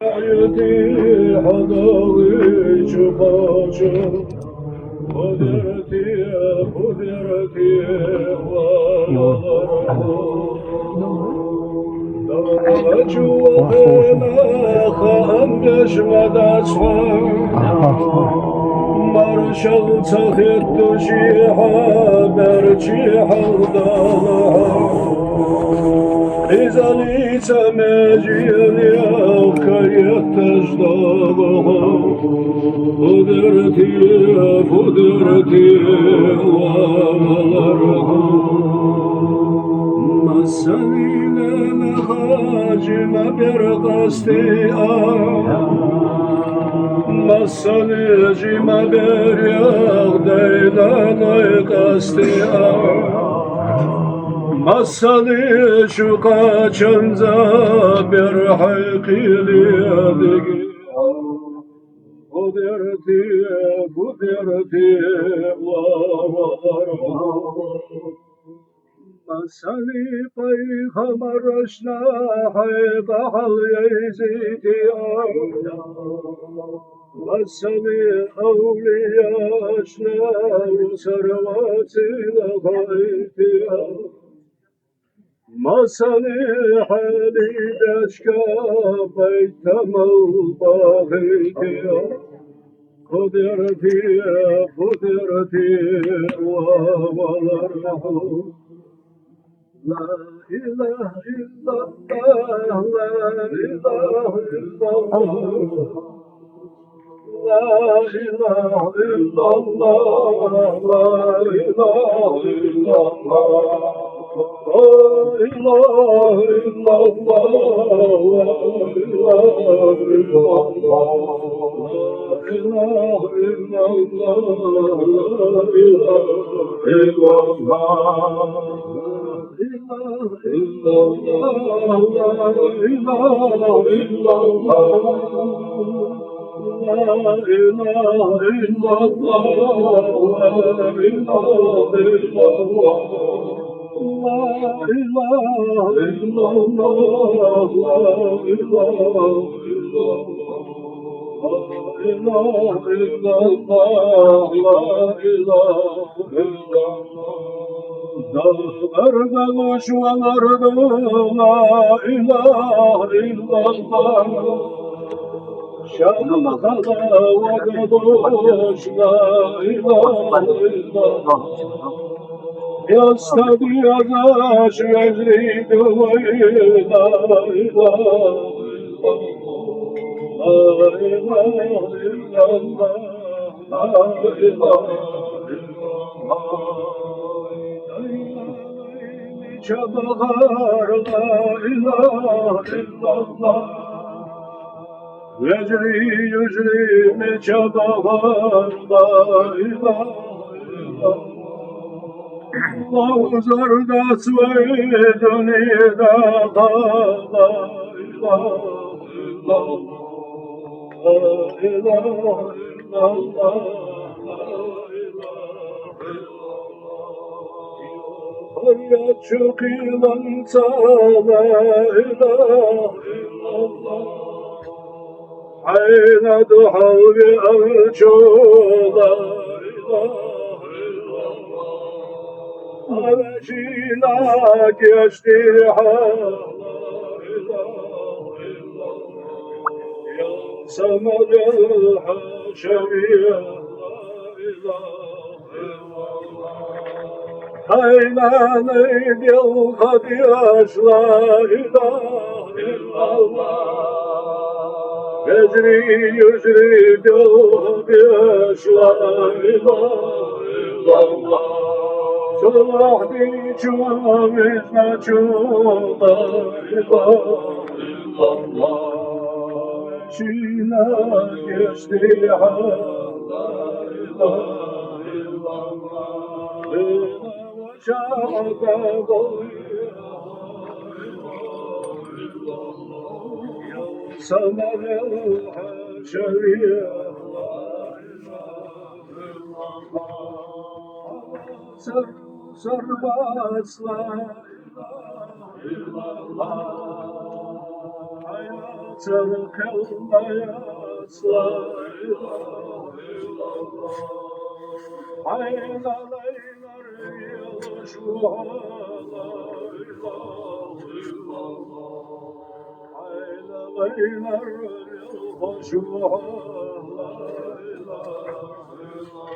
حياتي حضاوي شباشا قدرتي قدرتي وجوهنا خامش مدسوا مرشل تخت شيحة برشي حضالها إذا لي تماجيل يا كي تجدبها قدرتي قدرتي ومرها مسنين الخاجم برقستي مسنجم برياغ دينا نيقستي مسالي شقا چنزا برحقي ليدقي قدرتي قدرتي مسالي پیغمبرشنا حيق حل يزيدي مسالي أولياشنا وسرواتي لغايتي مصالح لدشكا بيت ملباغيتي قدرتي قدرتي ومرحو لا إله إلا الله لا إله إلا الله لا إله إلا الله لا إله إلا الله لا إله إلا الله لا إله إلا الله لا إله إلا الله لا إله إلا الله لا إله إلا الله لا إله إلا الله لا إله إلا الله لا إله إلا الله لا إله إلا الله لا إله إلا الله لا إله إلا الله لا إله إلا الله دغرغش ونرد لا إله إلا الله شام خلا وقدوش لا إله إلا الله يستدي عزاش يجري دوي لا إله إلا الله لا إله إلا الله لا إله إلا الله شبغار لا إله إلا الله يجري من شبغار لا إله إلا الله الله زرد سويدني لا إله إلا الله لا إله إلا الله يا شقي أنت لا إله إلا الله حين دحر أرجو لا إله إلا الله أرجيناك يشتيحا لا إله إلا الله يا سمد الحشوية لا إله إلا الله أين نيدي الخديش لا إله إلا الله يجري بالخديش لا إله إلا الله صلحتي جوامزنا لا إله إلا الله شينا يشتيحا لا إله إلا الله وشاك ضويا سمر الحشرية سرباس لا إله إلا الله terk elmez la ilahe illallah. Hayla leyler yılışma la ilahe illallah. Hayla leyler yılışma la ilahe illallah.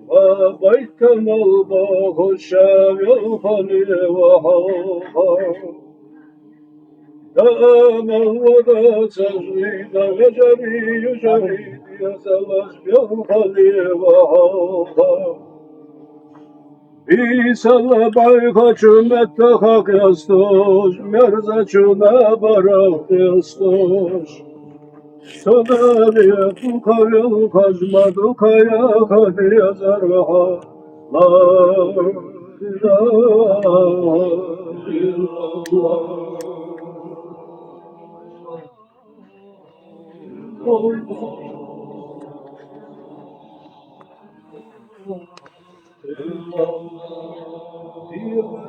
وبيتنا الله الشافع دائما ودا تجريد وجري جريد يسلس بالخلي وهوها İsa'la baykaçımette hak yastoş, merzaçına barak yastoş. Sadaliye tukayıl kazmadı kaya hadi yazarha. La ilahe illallah.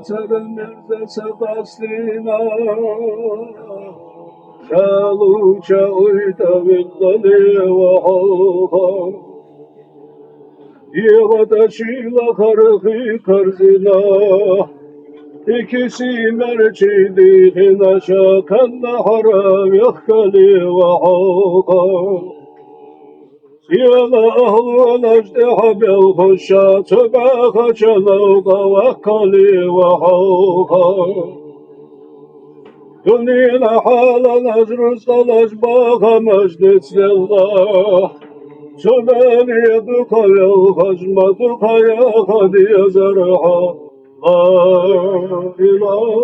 Termezse taslina Şaluça uyda villali ve halha Yevada şila karhi karzina İkisi merçidi naşakan haram yakkali ve halha Yala ahlu najdeha bil khusha Tubaka çalavga ve kali ve halha Dünila hala nazrus talaş baga meclis lillah Tubani dukaya hacma dukaya hadi yazarha La ilahe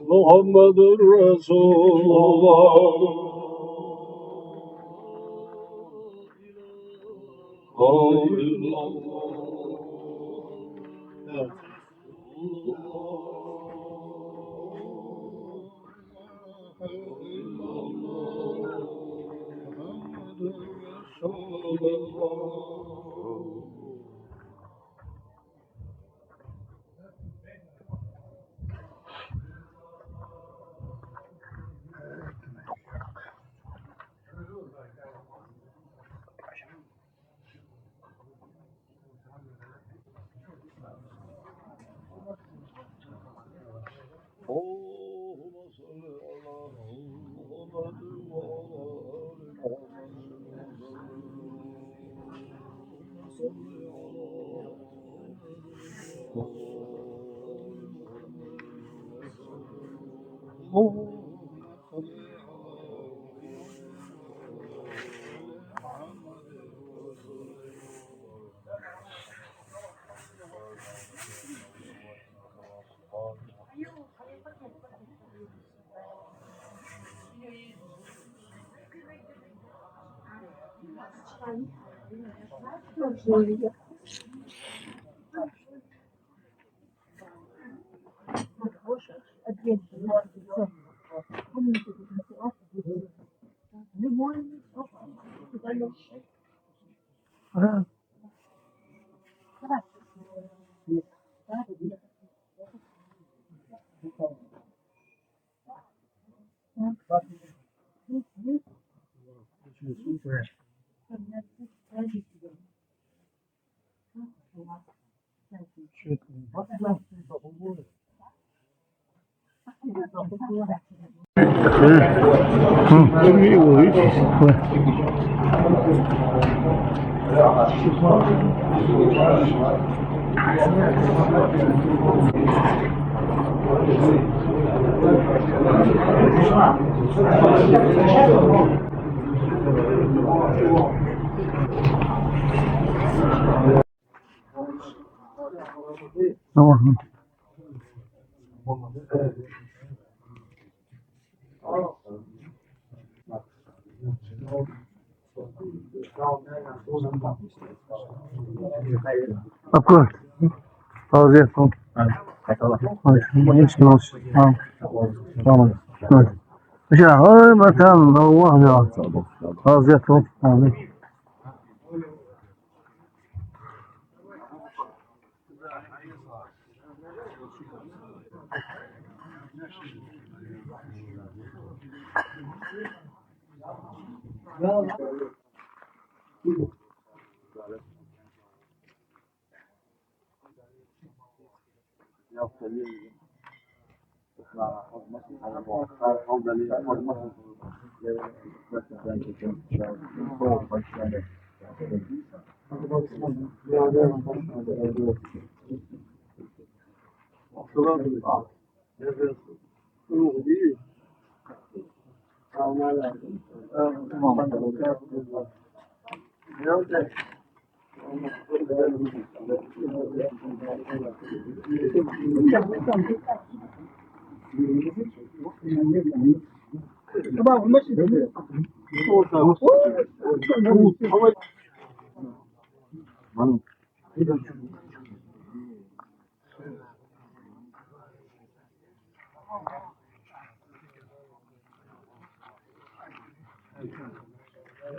Muhammedur Resulullah. Tamam. Of course. Afiyet olsun. Hiç olsun. Tamam. Tamam. Evet. Ya hürmeten Allah ya. Afiyet olsun. Amin.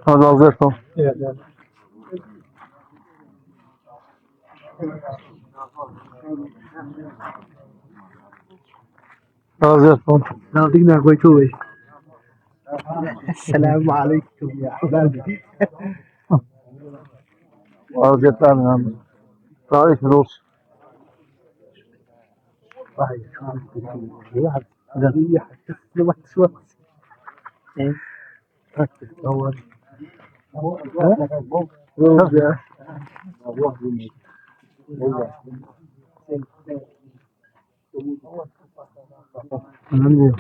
Hadi afiyet olsun. Afiyet olsun. نعطينا كويتوي. السلام عليكم يا حبايبي. Afiyetler yani. Tarih bir olsun. طيب واحد قضية حتى وقت شوي. ايه ركز اول. Önemli.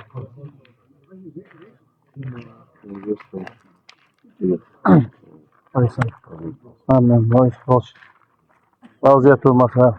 Ayşe. Amin. Hoş hoş. Afiyet olsun.